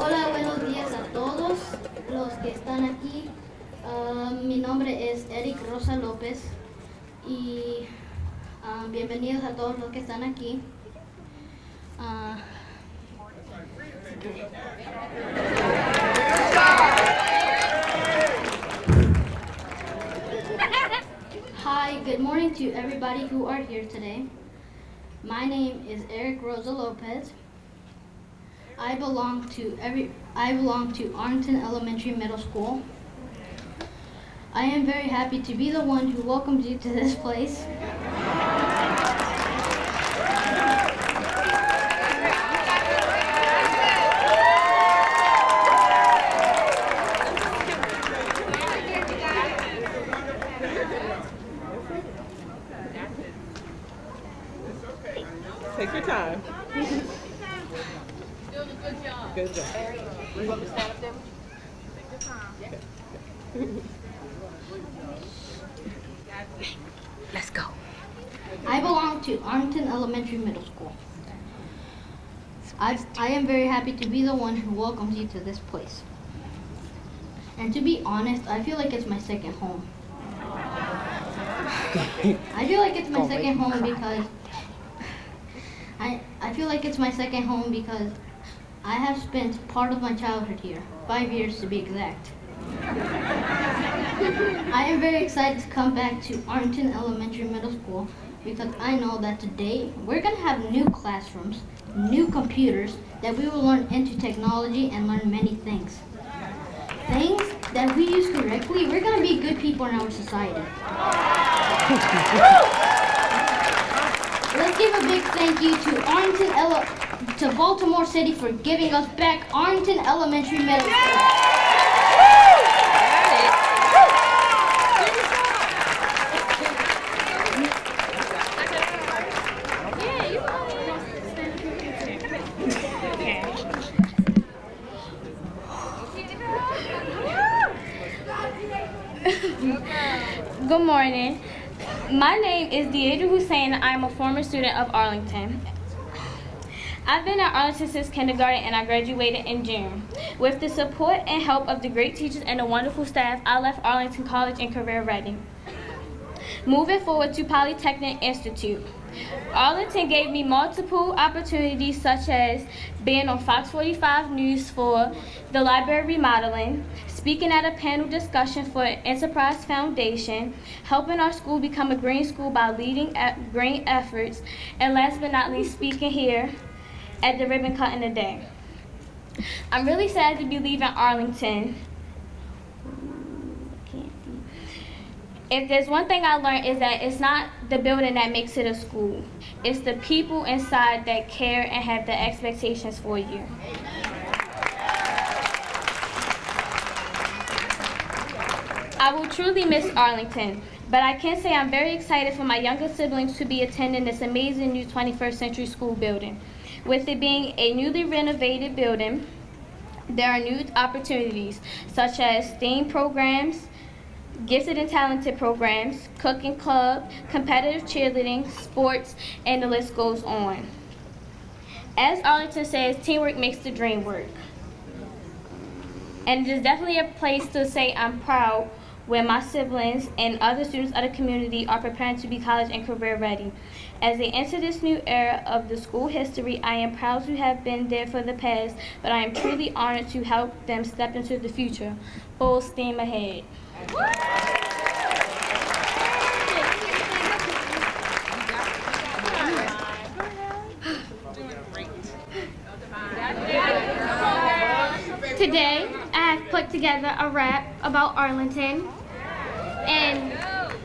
Hola, buenos días a todos los que están aquí. Mi nombre es Eric Rosa López y bienvenidos a todos los que están aquí. Hi, good morning to everybody who are here today. My name is Eric Rosa Lopez. I belong to Arlington Elementary Middle School. I am very happy to be the one who welcomes you to this place. Take your time. Doing a good job. Good job. You want me to stand up there with you? Take your time. Let's go. I belong to Arlington Elementary Middle School. I am very happy to be the one who welcomes you to this place. And to be honest, I feel like it's my second home. I feel like it's my second home because I feel like it's my second home because I have spent part of my childhood here, 5 years to be exact. I am very excited to come back to Arlington Elementary Middle School because I know that today we're going to have new classrooms, new computers, that we will learn into technology and learn many things. Things that we use correctly, we're going to be good people in our society. Let's give a big thank you to to Baltimore City for giving us back Arlington Elementary Middle School. Good morning. My name is Deidre Hussein. I'm a former student of Arlington. I've been at Arlington since kindergarten and I graduated in June. With the support and help of the great teachers and the wonderful staff, I left Arlington College and career ready. Moving forward to Polytechnic Institute. Arlington gave me multiple opportunities such as being on Fox 45 News for the library remodeling, speaking at a panel discussion for Enterprise Foundation, helping our school become a green school by leading green efforts, and last but not least, speaking here at the ribbon cutting today. I'm really sad to be leaving Arlington. If there's one thing I learned is that it's not the building that makes it a school. It's the people inside that care and have the expectations for you. I will truly miss Arlington, but I can say I'm very excited for my younger siblings to be attending this amazing new 21st century school building. With it being a newly renovated building, there are new opportunities such as STEAM programs, gifted and talented programs, cooking club, competitive cheerleading, sports, and the list goes on. As Arlington says, teamwork makes the dream work. And it is definitely a place to say I'm proud where my siblings and other students of the community are preparing to be college and career ready. As they enter this new era of the school history, I am proud to have been there for the past, but I am truly honored to help them step into the future. Full steam ahead. Today, I have put together a rap about Arlington, and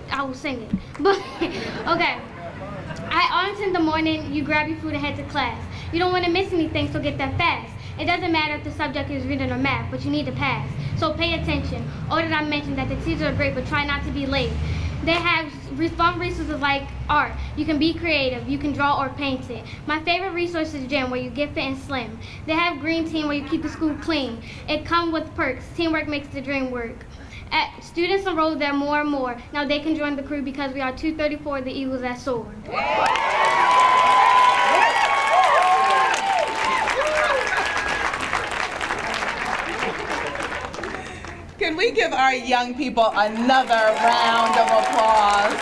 I will sing it. But okay, at Arlington in the morning, you grab your food and head to class. You don't want to miss anything, so get there fast. It doesn't matter if the subject is reading or math, but you need to pass. So pay attention. Or did I mention that the teachers are great, but try not to be late. They have fun resources like art. You can be creative. You can draw or paint it. My favorite resource is gym, where you get fit and slim. They have green team, where you keep the school clean. It comes with perks. Teamwork makes the dream work. Students enroll there more and more. Now they can join the crew because we are 234, the Eagles that soar. give our young people another round of applause.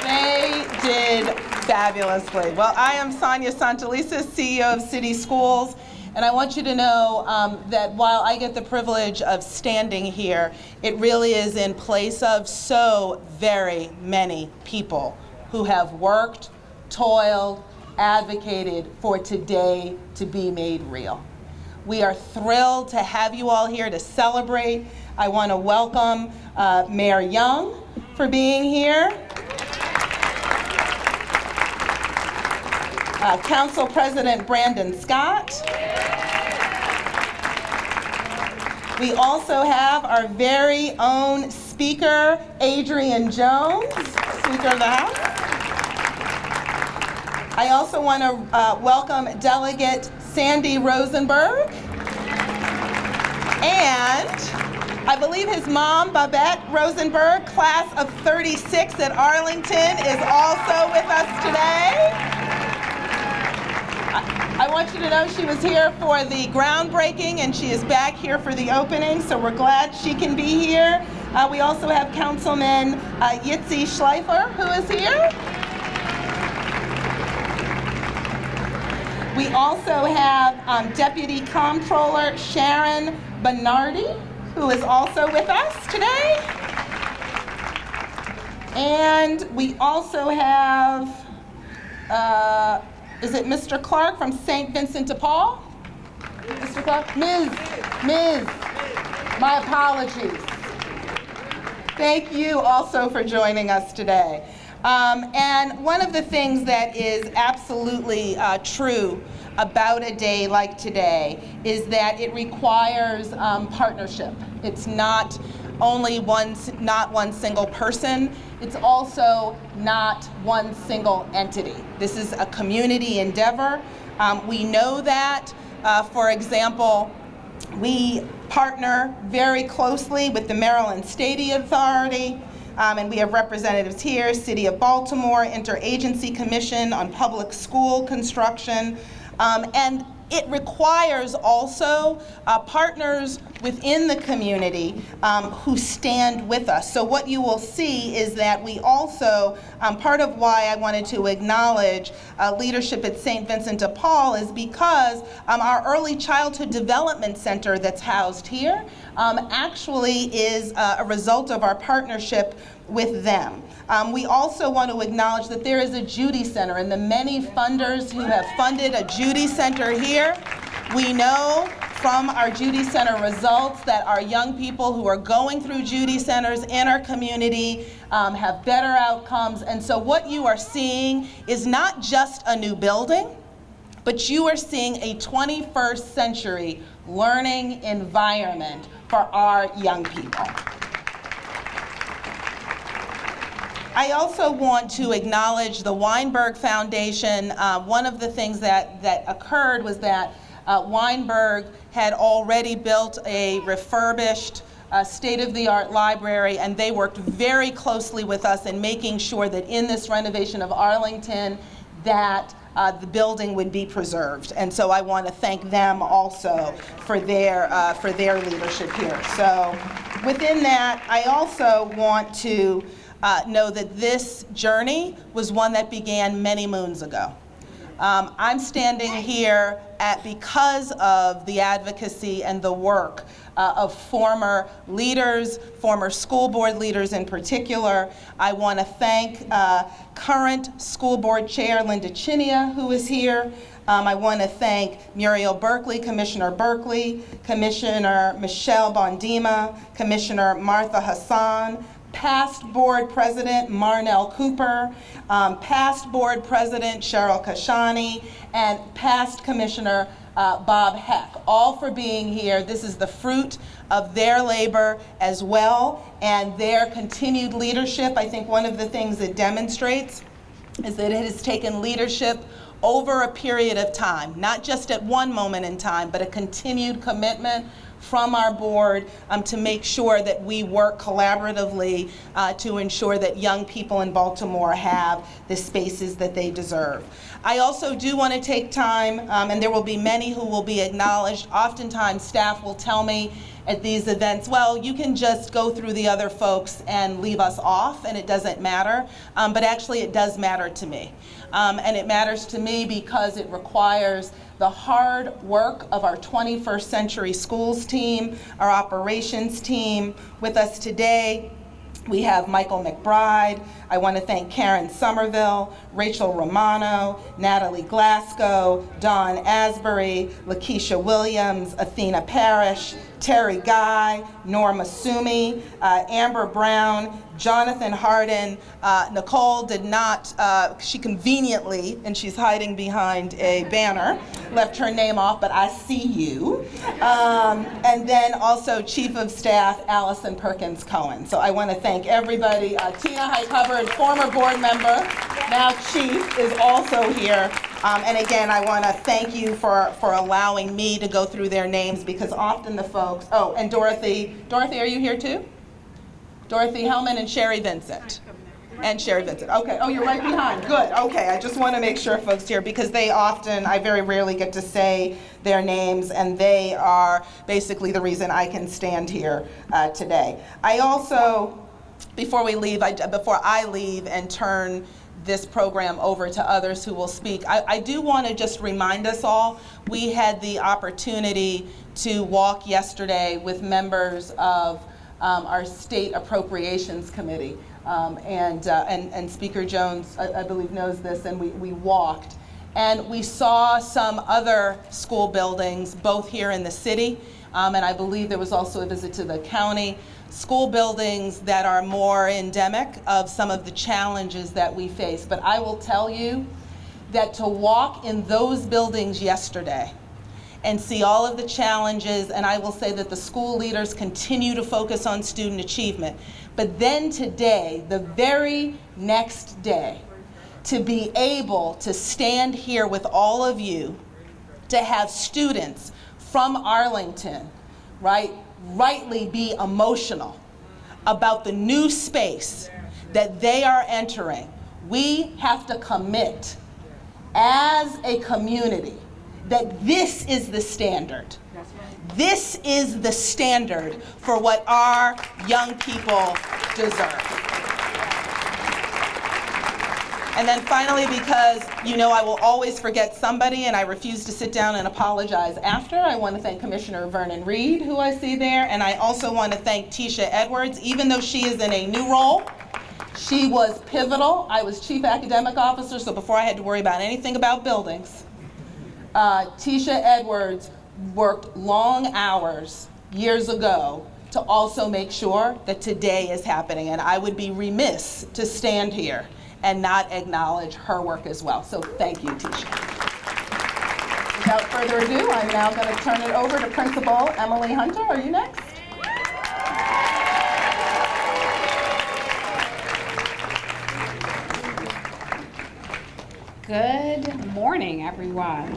They did fabulously. Well, I am Sonia Santalisa, CEO of City Schools, and I want you to know that while I get the privilege of standing here, it really is in place of so very many people who have worked, toiled, advocated for today to be made real. We are thrilled to have you all here to celebrate. I want to welcome Mayor Young for being here. Council President Brandon Scott. We also have our very own Speaker, Adrian Jones, Speaker of the House. I also want to welcome Delegate Sandy Rosenberg. And I believe his mom, Babette Rosenberg, class of 36 at Arlington, is also with us today. I want you to know she was here for the groundbreaking and she is back here for the opening, so we're glad she can be here. We also have Councilman Yitzi Schleifer, who is here. We also have Deputy Comptroller Sharon Bernardi, who is also with us today. And we also have, is it Mr. Clark from St. Vincent de Paul? Mr. Clark? Ms. My apologies. Thank you also for joining us today. And one of the things that is absolutely true about a day like today is that it requires partnership. It's not only one single person. It's also not one single entity. This is a community endeavor. We know that, for example, we partner very closely with the Maryland State Authority, and we have representatives here, City of Baltimore, Interagency Commission on Public School Construction, and it requires also partners within the community who stand with us. So what you will see is that we also, part of why I wanted to acknowledge leadership at St. Vincent de Paul is because our Early Childhood Development Center that's housed here actually is a result of our partnership with them. We also want to acknowledge that there is a Judy Center and the many funders who have funded a Judy Center here. We know from our Judy Center results that our young people who are going through Judy Centers in our community have better outcomes. And so what you are seeing is not just a new building, but you are seeing a 21st century learning environment for our young people. I also want to acknowledge the Weinberg Foundation. One of the things that occurred was that Weinberg had already built a refurbished state-of-the-art library, and they worked very closely with us in making sure that in this renovation of Arlington that the building would be preserved. And so I want to thank them also for their leadership here. So within that, I also want to know that this journey was one that began many moons ago. I'm standing here because of the advocacy and the work of former leaders, former school board leaders in particular. I want to thank current school board chair Linda Chinia, who is here. I want to thank Muriel Berkeley, Commissioner Berkeley, Commissioner Michelle Bondima, Commissioner Martha Hassan, past board president Marnell Cooper, past board president Cheryl Kashani, and past commissioner Bob Heck, all for being here. This is the fruit of their labor as well and their continued leadership. I think one of the things it demonstrates is that it has taken leadership over a period of time, not just at one moment in time, but a continued commitment from our board to make sure that we work collaboratively to ensure that young people in Baltimore have the spaces that they deserve. I also do want to take time, and there will be many who will be acknowledged. Oftentimes staff will tell me at these events, well, you can just go through the other folks and leave us off and it doesn't matter, but actually it does matter to me. And it matters to me because it requires the hard work of our 21st Century Schools team, our operations team. With us today, we have Michael McBride. I want to thank Karen Somerville, Rachel Romano, Natalie Glasgow, Dawn Asbury, Lakeisha Williams, Athena Parrish, Terry Guy, Norma Sumi, Amber Brown, Jonathan Harden. Nicole did not, she conveniently, and she's hiding behind a banner, left her name off, but I see you. And then also Chief of Staff Allison Perkins Cohen. So I want to thank everybody. Tina Hyde Hubbard, former board member, now Chief, is also here. And again, I want to thank you for allowing me to go through their names, because often the folks, oh, and Dorothy, are you here too? Dorothy Hellman and Sherry Vincent. And Sherry Vincent. Okay. Oh, you're right behind. Good. Okay. I just want to make sure folks here, because they often, I very rarely get to say their names, and they are basically the reason I can stand here today. I also, before I leave and turn this program over to others who will speak, I do want to just remind us all, we had the opportunity to walk yesterday with members of our State Appropriations Committee. And Speaker Jones, I believe, knows this, and we walked. And we saw some other school buildings, both here in the city, and I believe there was also a visit to the county, school buildings that are more endemic of some of the challenges that we face. But I will tell you that to walk in those buildings yesterday and see all of the challenges, and I will say that the school leaders continue to focus on student achievement. But then today, the very next day, to be able to stand here with all of you, to have students from Arlington, rightly be emotional about the new space that they are entering. We have to commit as a community that this is the standard. This is the standard for what our young people deserve. And then finally, because I will always forget somebody and I refuse to sit down and apologize after, I want to thank Commissioner Vernon Reed, who I see there, and I also want to thank Tisha Edwards. Even though she is in a new role, she was pivotal. I was Chief Academic Officer, so before I had to worry about anything about buildings, Tisha Edwards worked long hours years ago to also make sure that today is happening, and I would be remiss to stand here and not acknowledge her work as well. So thank you, Tisha. Without further ado, I'm now going to turn it over to Principal Emily Hunter. Are you next? Good morning, everyone.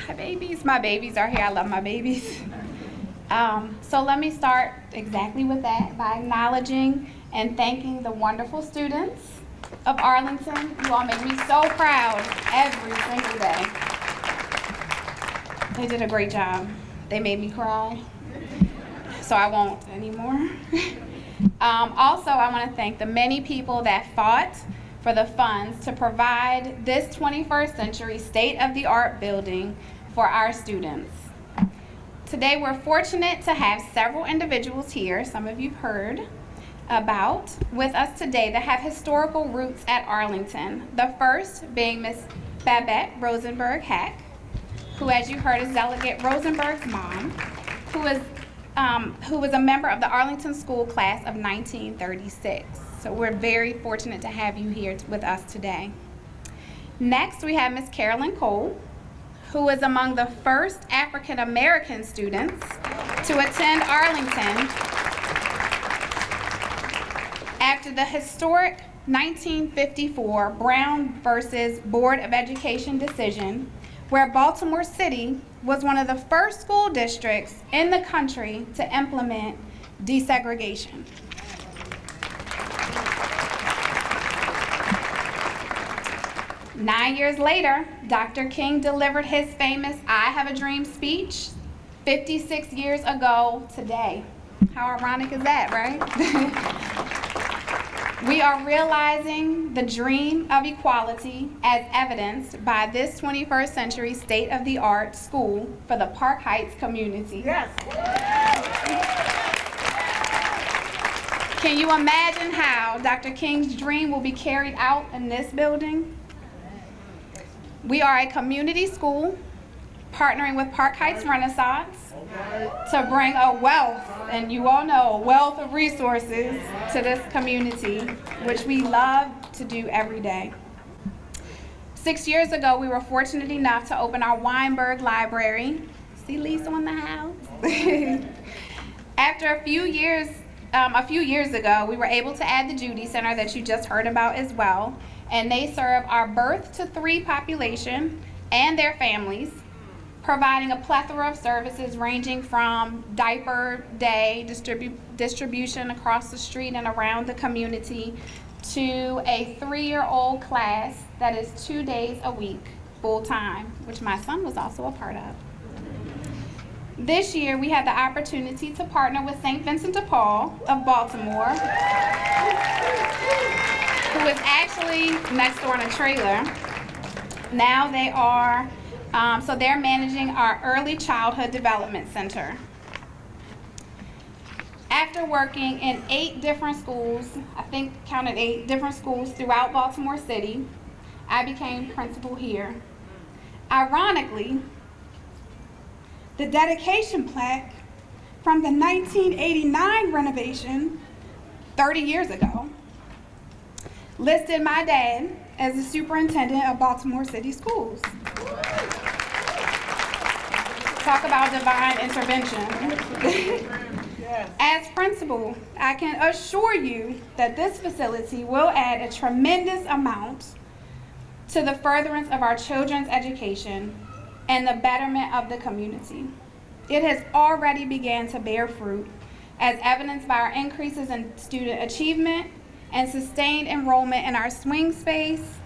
Hi, babies. My babies are here. I love my babies. So let me start exactly with that by acknowledging and thanking the wonderful students of Arlington. You all make me so proud every single day. They did a great job. They made me cry, so I won't anymore. Also, I want to thank the many people that fought for the funds to provide this 21st century state-of-the-art building for our students. Today, we're fortunate to have several individuals here, some of you've heard about, with us today that have historical roots at Arlington. The first being Miss Babette Rosenberg Hack, who, as you heard, is Delegate Rosenberg's mom, who was a member of the Arlington School Class of 1936. So we're very fortunate to have you here with us today. Next, we have Miss Carolyn Cole, who was among the first African American students to attend Arlington after the historic 1954 Brown versus Board of Education decision, where Baltimore City was one of the first school districts in the country to implement desegregation. Nine years later, Dr. King delivered his famous I Have a Dream speech 56 years ago today. How ironic is that, right? We are realizing the dream of equality as evidenced by this 21st century state-of-the-art school for the Park Heights community. Yes. Can you imagine how Dr. King's dream will be carried out in this building? We are a community school partnering with Park Heights Renaissance to bring a wealth, and you all know, a wealth of resources to this community, which we love to do every day. 6 years ago, we were fortunate enough to open our Weinberg Library. See Lisa in the house? After a few years ago, we were able to add the Judy Center that you just heard about as well, and they serve our birth to 3 population and their families, providing a plethora of services ranging from diaper day distribution across the street and around the community to a 3-year-old class that is 2 days a week, full-time, which my son was also a part of. This year, we had the opportunity to partner with St. Vincent de Paul of Baltimore, who is actually next door in a trailer. Now they are, so they're managing our Early Childhood Development Center. After working in 8 different schools, I think counted 8 different schools throughout Baltimore City, I became principal here. Ironically, the dedication plaque from the 1989 renovation, 30 years ago, listed my dad as the superintendent of Baltimore City Schools. Talk about divine intervention. As principal, I can assure you that this facility will add a tremendous amount to the furtherance of our children's education and the betterment of the community. It has already begun to bear fruit, as evidenced by our increases in student achievement and sustained enrollment in our swing space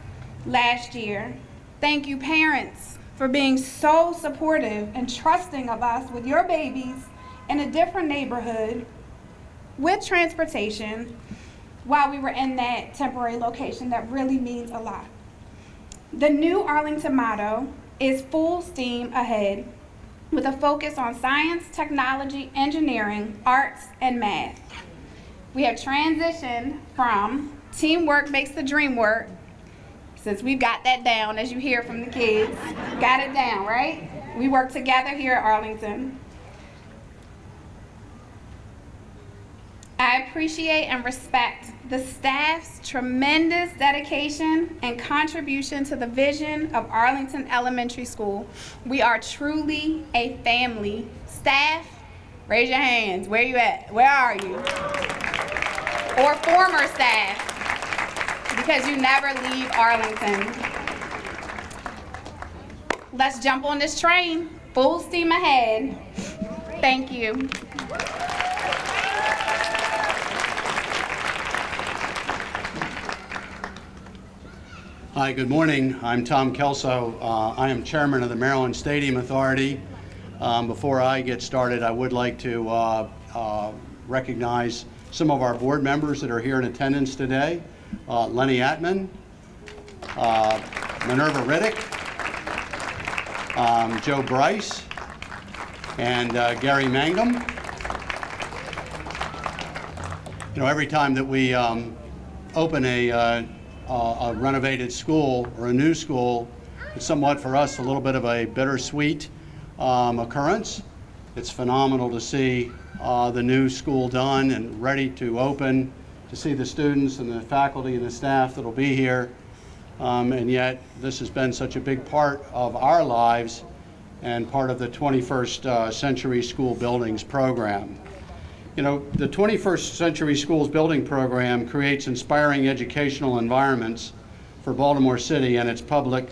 last year. Thank you, parents, for being so supportive and trusting of us with your babies in a different neighborhood with transportation while we were in that temporary location. That really means a lot. The new Arlington motto is full steam ahead, with a focus on science, technology, engineering, arts, and math. We have transitioned from teamwork makes the dream work, since we've got that down, as you hear from the kids. Got it down, right? We work together here at Arlington. I appreciate and respect the staff's tremendous dedication and contribution to the vision of Arlington Elementary School. We are truly a family. Staff, raise your hands. Where you at? Where are you? Or former staff, because you never leave Arlington. Let's jump on this train. Full steam ahead. Thank you. Hi, good morning. I'm Tom Kelso. I am chairman of the Maryland Stadium Authority. Before I get started, I would like to recognize some of our board members that are here in attendance today. Lenny Atman, Minerva Riddick, Joe Bryce, and Gary Mangum. You know, every time that we open a renovated school or a new school, it's somewhat for us a little bit of a bittersweet occurrence. It's phenomenal to see the new school done and ready to open, to see the students and the faculty and the staff that'll be here, and yet this has been such a big part of our lives and part of the 21st Century School Buildings program. You know, the 21st Century Schools Building Program creates inspiring educational environments for Baltimore City and its public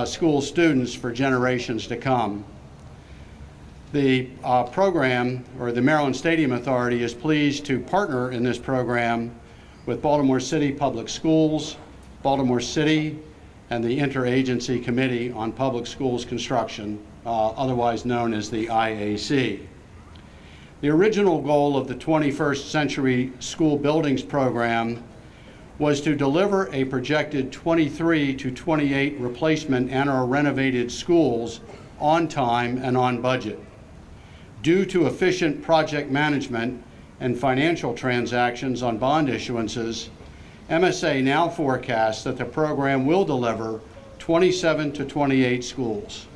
school students for generations to come. The program, or the Maryland Stadium Authority, is pleased to partner in this program with Baltimore City Public Schools, Baltimore City, and the Interagency Committee on Public Schools Construction, otherwise known as the IAC. The original goal of the 21st Century School Buildings Program was to deliver a projected 23 to 28 replacement and/or renovated schools on time and on budget. Due to efficient project management and financial transactions on bond issuances, MSA now forecasts that the program will deliver 27 to 28 schools.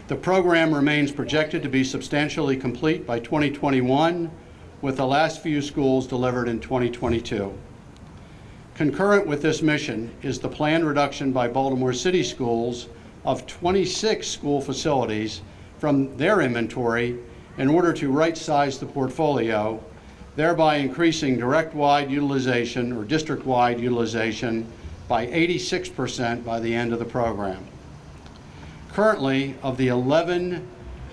The program remains projected to be substantially complete by 2021, with the last few schools delivered in 2022. Concurrent with this mission is the planned reduction by Baltimore City Schools of 26 school facilities from their inventory in order to right-size the portfolio, thereby increasing direct-wide utilization or district-wide utilization by 86% by the end of the program. Currently, of the 11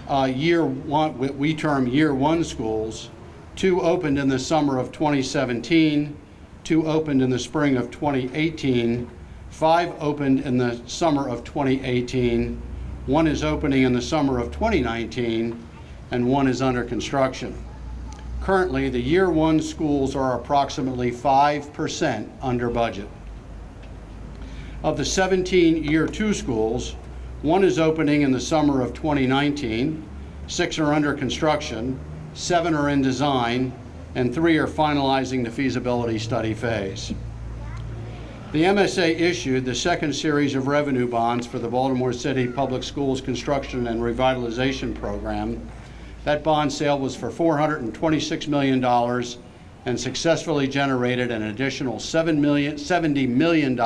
we term year one schools, 2 opened in the summer of 2017, 2 opened in the spring of 2018, 5 opened in the summer of 2018, 1 is opening in the summer of 2019, and 1 is under construction. Currently, the year one schools are approximately 5% under budget. Of the 17 year two schools, 1 is opening in the summer of 2019, 6 are under construction, 7 are in design, and 3 are finalizing the feasibility study phase. The MSA issued the second series of revenue bonds for the Baltimore City Public Schools Construction and Revitalization Program. That bond sale was for $426 million and successfully generated an additional $70 million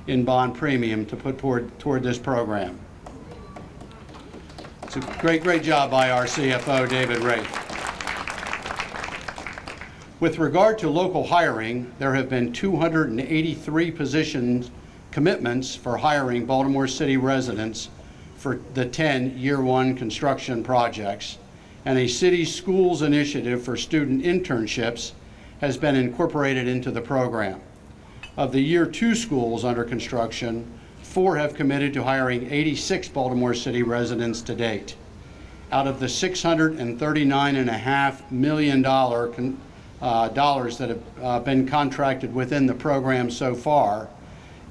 in bond premium to put toward this program. It's a great job by our CFO, David Wraith. With regard to local hiring, there have been 283 positions commitments for hiring Baltimore City residents for the 10 year one construction projects, and a city schools initiative for student internships has been incorporated into the program. Of the year two schools under construction, 4 have committed to hiring 86 Baltimore City residents to date. Out of the $639.5 million dollars that have been contracted within the program so far,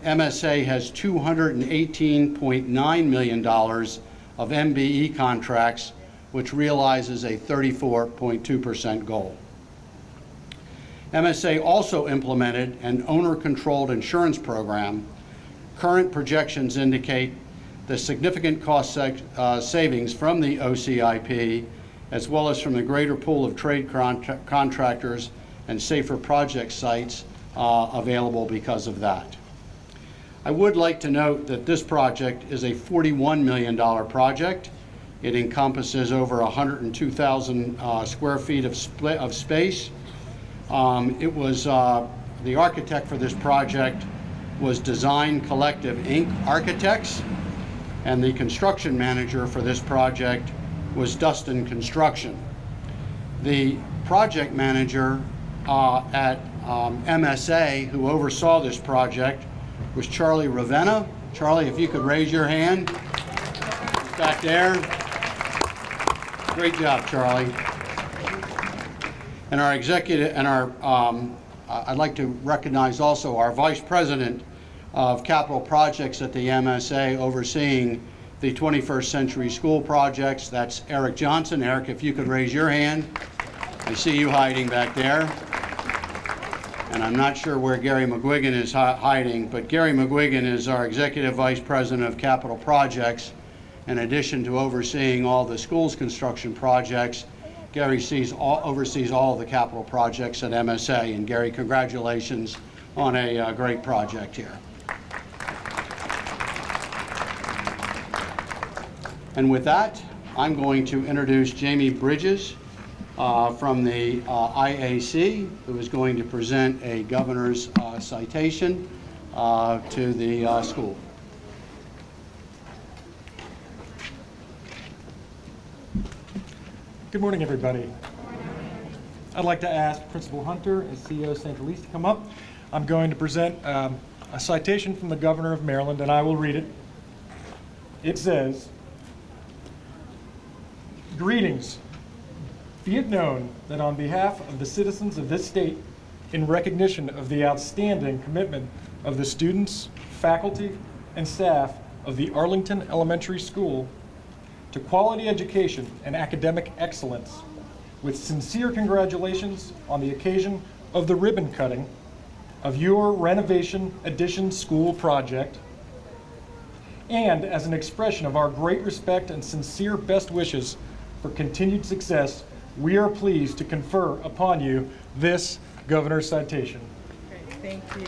MSA has $218.9 million of MBE contracts, which realizes a 34.2% goal. MSA also implemented an owner-controlled insurance program. Current projections indicate the significant cost savings from the OCIP, as well as from the greater pool of trade contractors and safer project sites available because of that. I would like to note that this project is a $41 million project. It encompasses over 102,000 square feet of space. It was the architect for this project was Design Collective Inc. Architects, and the construction manager for this project was Dustin Construction. The project manager at MSA who oversaw this project was Charlie Ravenna. Charlie, if you could raise your hand. Back there. Great job, Charlie. And our executive, and our, I'd like to recognize also our Vice President of Capital Projects at the MSA overseeing the 21st Century School projects. That's Eric Johnson. Eric, if you could raise your hand. I see you hiding back there. And I'm not sure where Gary McGuigan is hiding, but Gary McGuigan is our Executive Vice President of Capital Projects. In addition to overseeing all the schools construction projects, Gary oversees all of the capital projects at MSA. And Gary, congratulations on a great project here. And with that, I'm going to introduce Jamie Bridges, from the IAC, who is going to present a governor's citation to the school. Good morning, everybody. I'd like to ask Principal Hunter and CEO St. Elise to come up. I'm going to present a citation from the Governor of Maryland, and I will read it. It says, "Greetings. Be it known that on behalf of the citizens of this state, in recognition of the outstanding commitment of the students, faculty, and staff of the Arlington Elementary School to quality education and academic excellence, with sincere congratulations on the occasion of the ribbon cutting of your renovation addition school project, and as an expression of our great respect and sincere best wishes for continued success, we are pleased to confer upon you this governor's citation." Thank you.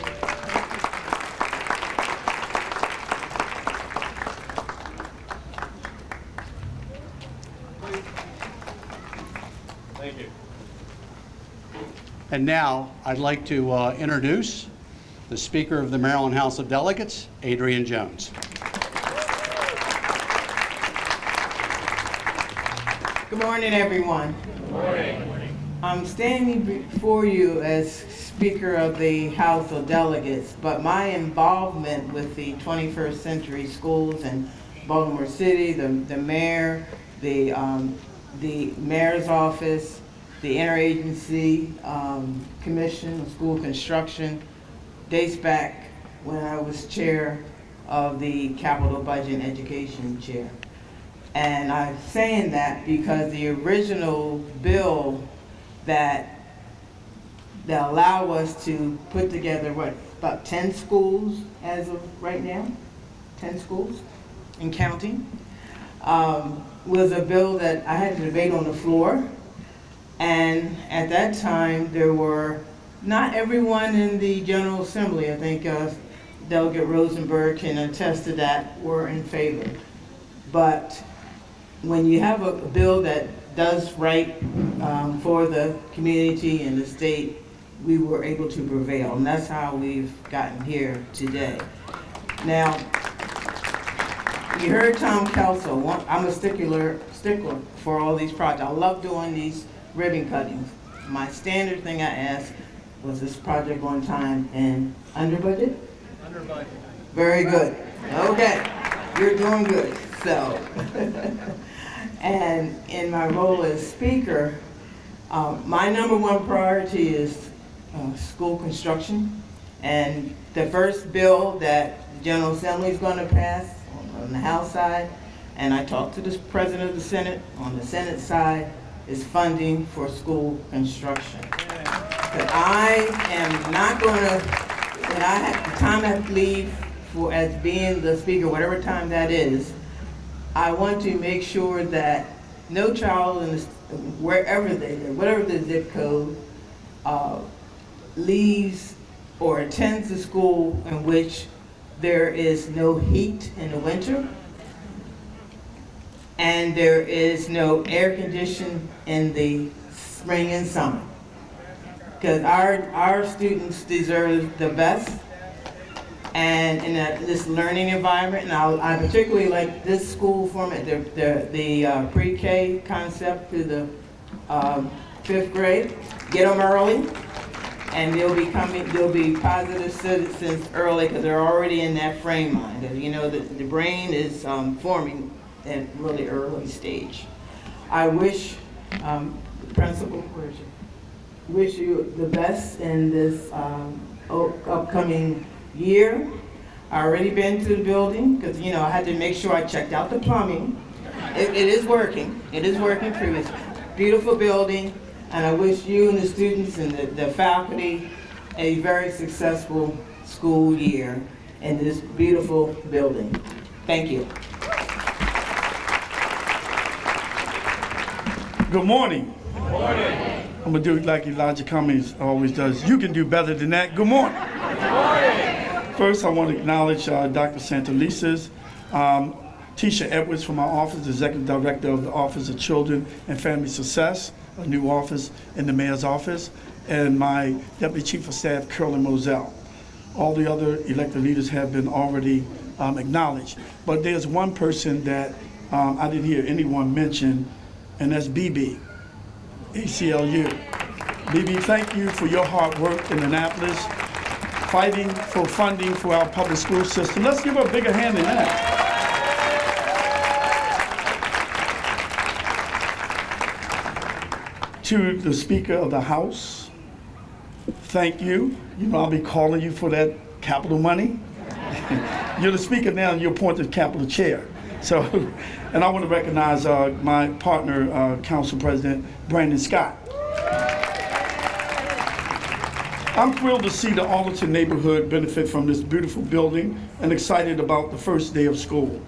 Thank you. And now I'd like to introduce the Speaker of the Maryland House of Delegates, Adrian Jones. Good morning, everyone. Good morning. I'm standing before you as Speaker of the House of Delegates, but my involvement with the 21st Century Schools in Baltimore City, the mayor, the mayor's office, the Interagency Commission on School Construction, dates back when I was chair of the Capital Budget and Education Chair. And I'm saying that because the original bill that allow us to put together, about 10 schools as of right now, 10 schools and counting, was a bill that I had to debate on the floor. And at that time, there were not everyone in the General Assembly, I think Delegate Rosenberg can attest to that, were in favor. But when you have a bill that does right for the community and the state, we were able to prevail, and that's how we've gotten here today. Now, you heard Tom Kelso. I'm a stickler for all these projects. I love doing these ribbon cuttings. My standard thing I asked was this project on time and under budget? Under budget. Very good. Okay, you're doing good. So, and in my role as speaker, my number one priority is school construction. And the first bill that the General Assembly is going to pass on the House side, and I talked to the President of the Senate, on the Senate side, is funding for school construction. But I am not going to, when I have the time I have to leave for as being the speaker, whatever time that is, I want to make sure that no child in this, wherever they live, whatever the zip code, leaves or attends a school in which there is no heat in the winter and there is no air conditioning in the spring and summer. Because our students deserve the best, and in this learning environment, and I particularly like this school format, the pre-K concept to the 5th grade. Get them early, and they'll be positive citizens early because they're already in that frame mind. You know, the brain is forming at really early stage. I wish, Principal, wish you the best in this upcoming year. I already been to the building because, you know, I had to make sure I checked out the plumbing. It is working. It is working for this beautiful building, and I wish you and the students and the faculty a very successful school year in this beautiful building. Thank you. Good morning. Good morning. I'm gonna do it like Elijah Cummings always does. You can do better than that. Good morning. Good morning. First, I want to acknowledge Dr. Santelisa's, Tisha Edwards from our office, Executive Director of the Office of Children and Family Success, a new office in the mayor's office, and my Deputy Chief of Staff, Curlin Moselle. All the other elected leaders have been already acknowledged. But there's one person that I didn't hear anyone mention, and that's BB, ACLU. BB, thank you for your hard work in Annapolis, fighting for funding for our public school system. Let's give her a bigger hand than that. To the Speaker of the House, thank you. You know I'll be calling you for that capital money. You're the Speaker now and you're appointed Capital Chair. So, and I want to recognize my partner, Council President Brandon Scott. I'm thrilled to see the Arlington neighborhood benefit from this beautiful building and excited about the first day of school.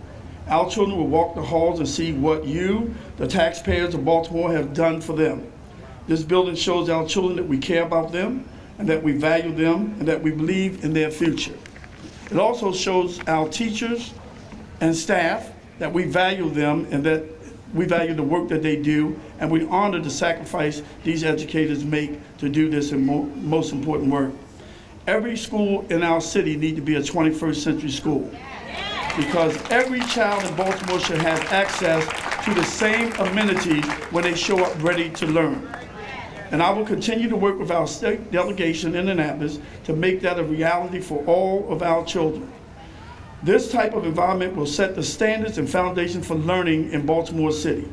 Our children will walk the halls and see what you, the taxpayers of Baltimore, have done for them. This building shows our children that we care about them and that we value them and that we believe in their future. It also shows our teachers and staff that we value them and that we value the work that they do, and we honor the sacrifice these educators make to do this most important work. Every school in our city needs to be a 21st century school because every child in Baltimore should have access to the same amenities when they show up ready to learn. And I will continue to work with our state delegation in Annapolis to make that a reality for all of our children. This type of environment will set the standards and foundation for learning in Baltimore City.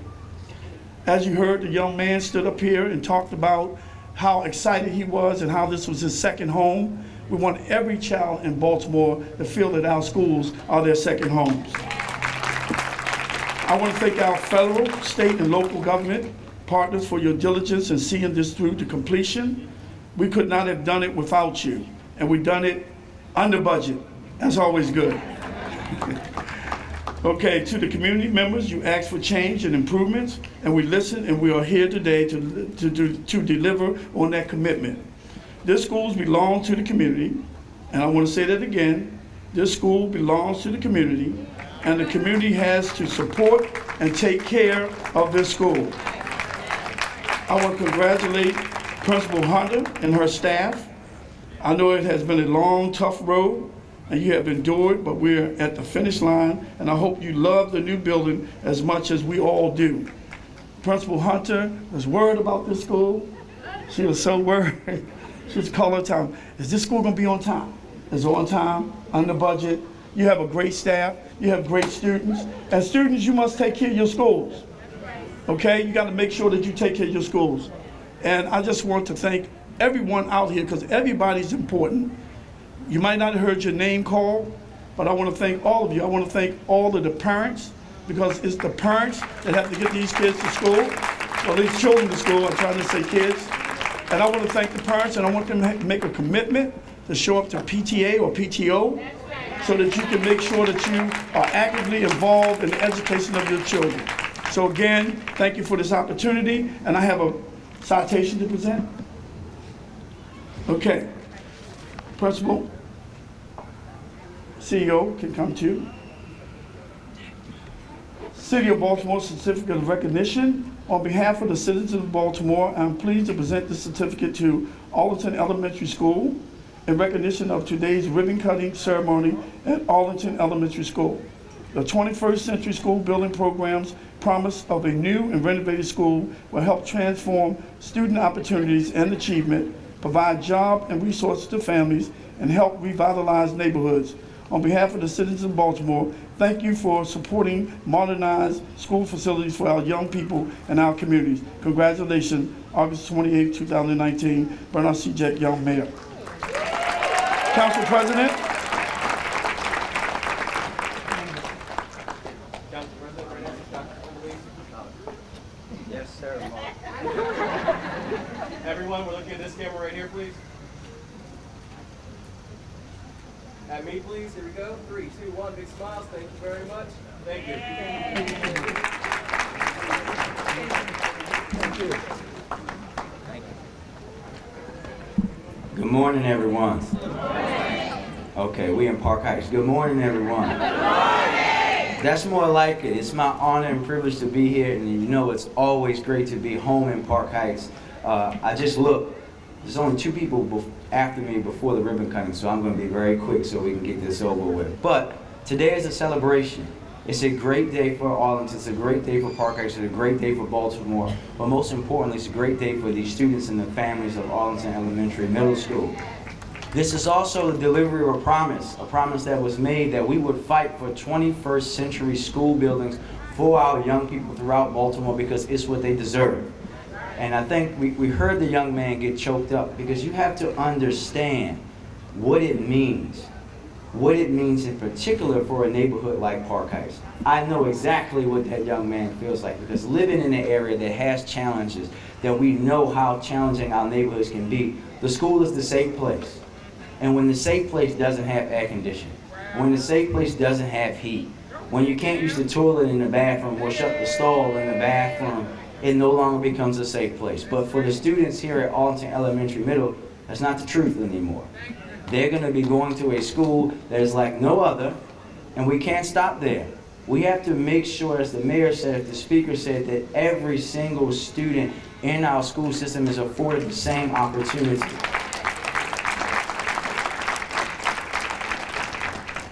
As you heard, the young man stood up here and talked about how excited he was and how this was his second home. We want every child in Baltimore to feel that our schools are their second homes. I want to thank our federal, state, and local government partners for your diligence in seeing this through to completion. We could not have done it without you, and we've done it under budget. That's always good. Okay, to the community members, you asked for change and improvements, and we listened, and we are here today to deliver on that commitment. This school belongs to the community, and I want to say that again. This school belongs to the community, and the community has to support and take care of this school. I want to congratulate Principal Hunter and her staff. I know it has been a long, tough road, and you have endured, but we're at the finish line, and I hope you love the new building as much as we all do. Principal Hunter was worried about this school. She was so worried. She was calling all the time, is this school gonna be on time? It's on time, under budget. You have a great staff, you have great students. As students, you must take care of your schools. Okay, you gotta make sure that you take care of your schools. And I just want to thank everyone out here, because everybody's important. You might not have heard your name called, but I want to thank all of you. I want to thank all of the parents, because it's the parents that have to get these kids to school, or these children to school. I'm trying to say kids. And I want to thank the parents, and I want them to make a commitment to show up to PTA or PTO so that you can make sure that you are actively involved in the education of your children. So again, thank you for this opportunity, and I have a citation to present. Okay. Principal, CEO can come to you. City of Baltimore Certificate of Recognition. On behalf of the citizens of Baltimore, I'm pleased to present this certificate to Arlington Elementary School in recognition of today's ribbon cutting ceremony at Arlington Elementary School. The 21st Century School Building Program's promise of a new and renovated school will help transform student opportunities and achievement, provide job and resources to families, and help revitalize neighborhoods. On behalf of the citizens of Baltimore, thank you for supporting modernized school facilities for our young people and our communities. Congratulations, August 28, 2019, Bernard C. Jack, Young Mayor. Council President. Yes, sir. Everyone, we're looking at this camera right here, please. At me, please. Here we go. 3, 2, 1. Big smiles. Thank you very much. Thank you. Thank you. Good morning, everyone. Good morning. Okay, we in Park Heights. Good morning, everyone. Good morning. That's more like it. It's my honor and privilege to be here, and you know it's always great to be home in Park Heights. I just looked. There's only 2 people after me before the ribbon cutting, so I'm going to be very quick so we can get this over with. But today is a celebration. It's a great day for Arlington. It's a great day for Park Heights. It's a great day for Baltimore. But most importantly, it's a great day for these students and the families of Arlington Elementary Middle School. This is also the delivery of a promise that was made that we would fight for 21st century school buildings for our young people throughout Baltimore because it's what they deserve. And I think we heard the young man get choked up because you have to understand what it means in particular for a neighborhood like Park Heights. I know exactly what that young man feels like because living in an area that has challenges, that we know how challenging our neighborhoods can be, the school is the safe place. And when the safe place doesn't have air conditioning, when the safe place doesn't have heat, when you can't use the toilet in the bathroom or shut the stall in the bathroom, it no longer becomes a safe place. But for the students here at Arlington Elementary Middle, that's not the truth anymore. They're going to be going to a school that is like no other, and we can't stop there. We have to make sure, as the mayor said, the speaker said, that every single student in our school system is afforded the same opportunity.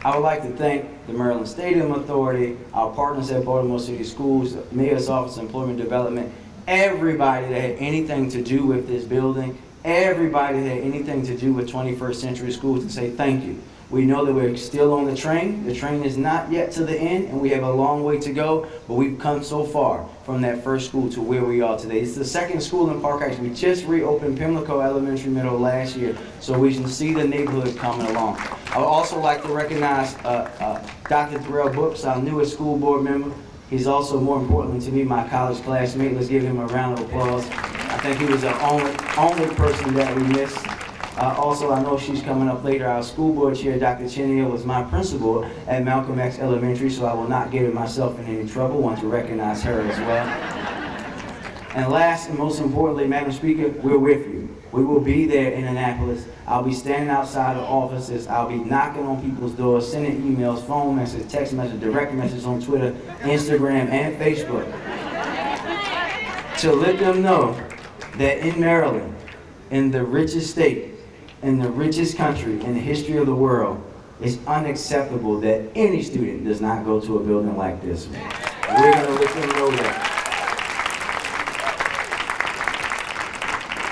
I would like to thank the Maryland Stadium Authority, our partners at Baltimore City Schools, the Mayor's Office of Employment Development, everybody that had anything to do with this building, everybody that had anything to do with 21st century schools, to say thank you. We know that we're still on the train. The train is not yet to the end, and we have a long way to go, but we've come so far from that first school to where we are today. It's the second school in Park Heights. We just reopened Pimlico Elementary Middle last year, so we can see the neighborhood coming along. I would also like to recognize Dr. Terrell Brooks, our newest school board member. He's also, more importantly to me, my college classmate. Let's give him a round of applause. I think he was the only person that we missed. Also, I know she's coming up later. Our school board chair, Dr. Cheney, was my principal at Malcolm X Elementary, so I will not get myself in any trouble. I want to recognize her as well. And last and most importantly, Madam Speaker, we're with you. We will be there in Annapolis. I'll be standing outside of offices. I'll be knocking on people's doors, sending emails, phone messages, text messages, direct messages on Twitter, Instagram, and Facebook to let them know that in Maryland, in the richest state, in the richest country in the history of the world, it's unacceptable that any student does not go to a building like this. We're going to let them know that.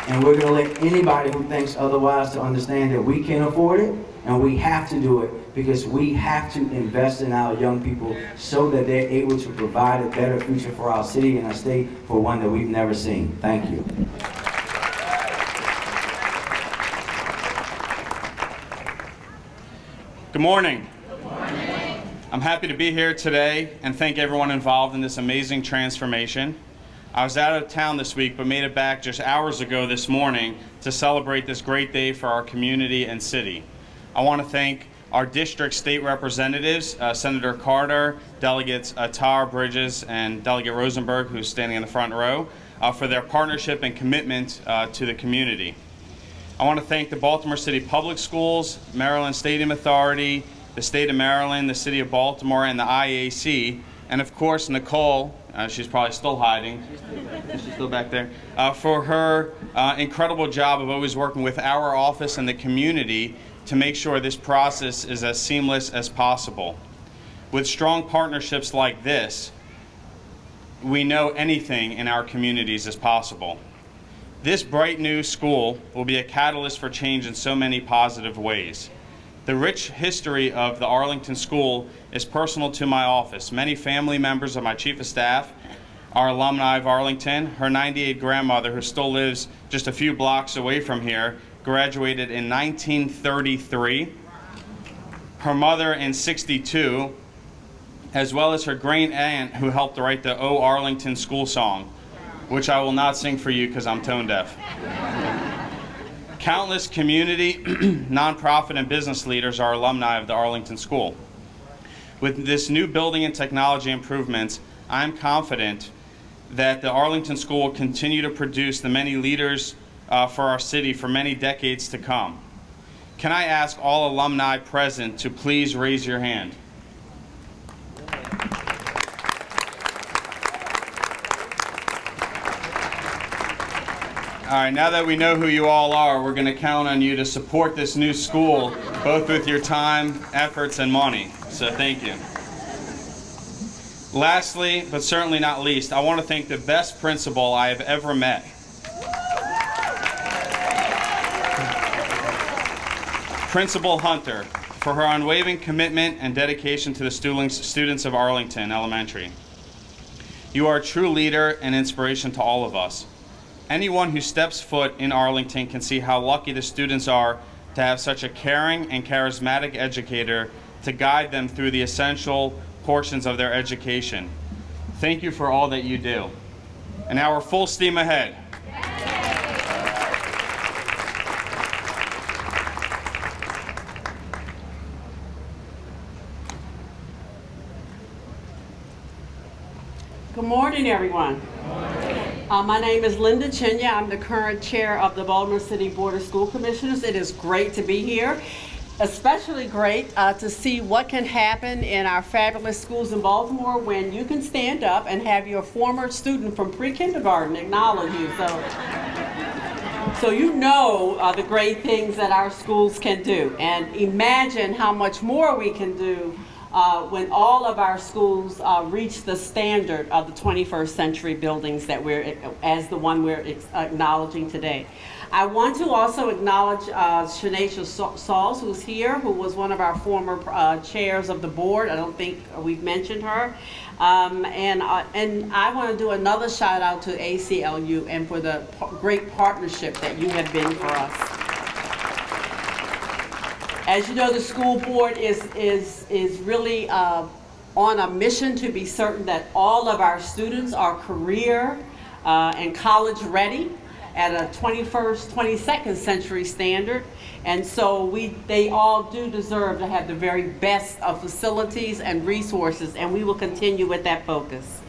And we're going to let anybody who thinks otherwise to understand that we can afford it, and we have to do it because we have to invest in our young people so that they're able to provide a better future for our city and our state, for one that we've never seen. Thank you. Good morning. Good morning. I'm happy to be here today and thank everyone involved in this amazing transformation. I was out of town this week but made it back just hours ago this morning to celebrate this great day for our community and city. I want to thank our district state representatives, Senator Carter, Delegates Tar, Bridges, and Delegate Rosenberg, who's standing in the front row, for their partnership and commitment to the community. I want to thank the Baltimore City Public Schools, Maryland Stadium Authority, the State of Maryland, the City of Baltimore, and the IAC, and of course Nicole, she's probably still hiding, she's still back there, for her incredible job of always working with our office and the community to make sure this process is as seamless as possible. With strong partnerships like this, we know anything in our communities is possible. This bright new school will be a catalyst for change in so many positive ways. The rich history of the Arlington School is personal to my office. Many family members of my chief of staff are alumni of Arlington. Her 98 grandmother, who still lives just a few blocks away from here, graduated in 1933. Her mother in 62, as well as her great aunt, who helped write the "Oh Arlington" school song, which I will not sing for you because I'm tone deaf. Countless community, nonprofit, and business leaders are alumni of the Arlington School. With this new building and technology improvements, I'm confident that the Arlington School will continue to produce the many leaders for our city for many decades to come. Can I ask all alumni present to please raise your hand? All right, now that we know who you all are, we're going to count on you to support this new school, both with your time, efforts, and money. So thank you. Lastly, but certainly not least, I want to thank the best principal I have ever met. Principal Hunter, for her unwavering commitment and dedication to the students of Arlington Elementary. You are a true leader and inspiration to all of us. Anyone who steps foot in Arlington can see how lucky the students are to have such a caring and charismatic educator to guide them through the essential portions of their education. Thank you for all that you do. And now we're full steam ahead. Good morning, everyone. My name is Linda Chinya. I'm the current chair of the Baltimore City Board of School Commissioners. It is great to be here, especially great to see what can happen in our fabulous schools in Baltimore when you can stand up and have your former student from pre-kindergarten acknowledge you. So you know the great things that our schools can do, and imagine how much more we can do when all of our schools reach the standard of the 21st century buildings that as the one we're acknowledging today. I want to also acknowledge Shanacia Sauls, who's here, who was one of our former chairs of the board. I don't think we've mentioned her. And I want to do another shout out to ACLU and for the great partnership that you have been for us. As you know, the school board is really on a mission to be certain that all of our students are career and college ready at a 22nd century standard. And so they all do deserve to have the very best of facilities and resources, and we will continue with that focus.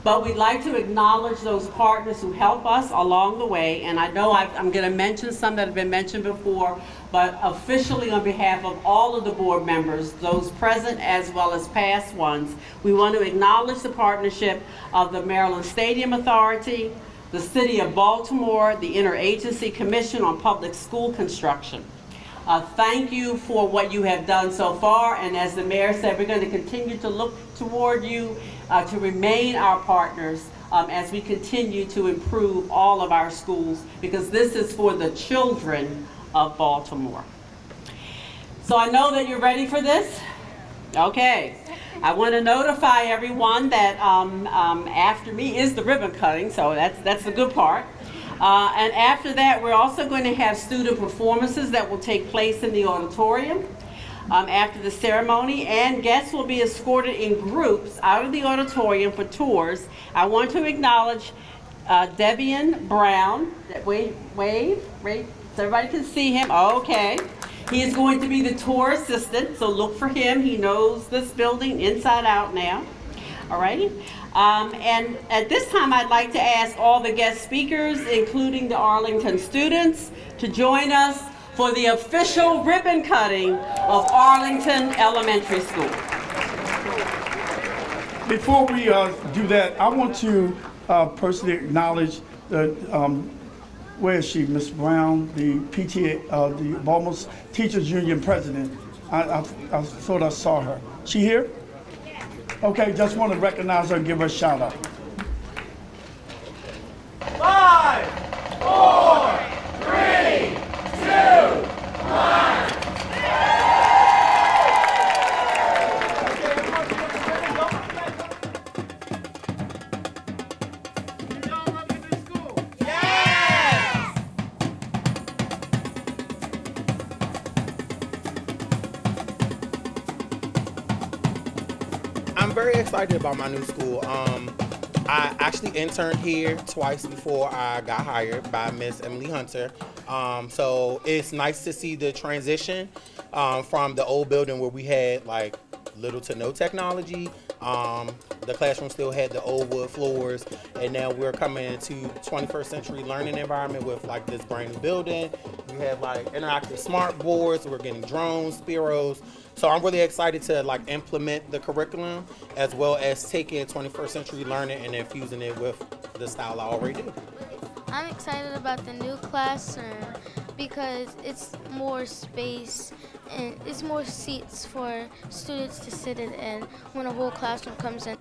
But we'd like to acknowledge those partners who help us along the way, and I know I'm going to mention some that have been mentioned before, but officially on behalf of all of the board members, those present as well as past ones, we want to acknowledge the partnership of the Maryland Stadium Authority, the City of Baltimore, the Interagency Commission on Public School Construction. Thank you for what you have done so far, and as the mayor said, we're going to continue to look toward you to remain our partners as we continue to improve all of our schools, because this is for the children of Baltimore. So I know that you're ready for this. Okay. I want to notify everyone that after me is the ribbon cutting, so that's the good part. And after that, we're also going to have student performances that will take place in the auditorium after the ceremony, and guests will be escorted in groups out of the auditorium for tours. I want to acknowledge Debian Brown. Wave, so everybody can see him. Okay. He is going to be the tour assistant, so look for him. He knows this building inside out now. All righty. And at this time, I'd like to ask all the guest speakers, including the Arlington students, to join us for the official ribbon cutting of Arlington Elementary School. Before we do that, I want to personally acknowledge the, where is she, Ms. Brown, the PTA, the Baltimore Teachers Union president. I thought I saw her. She here? Okay, just want to recognize her and give her a shout out. 5, 4, 3, 2, 1. I'm very excited about my new school. I actually interned here twice before I got hired by Miss Emily Hunter. So it's nice to see the transition from the old building where we had like little to no technology. The classroom still had the old wood floors, and now we're coming into 21st century learning environment with like this brand new building. We have like interactive smart boards, we're getting drones, Spiros. So I'm really excited to like implement the curriculum as well as taking 21st century learning and infusing it with the style I already do. I'm excited about the new classroom because it's more space and it's more seats for students to sit in when a whole classroom comes in.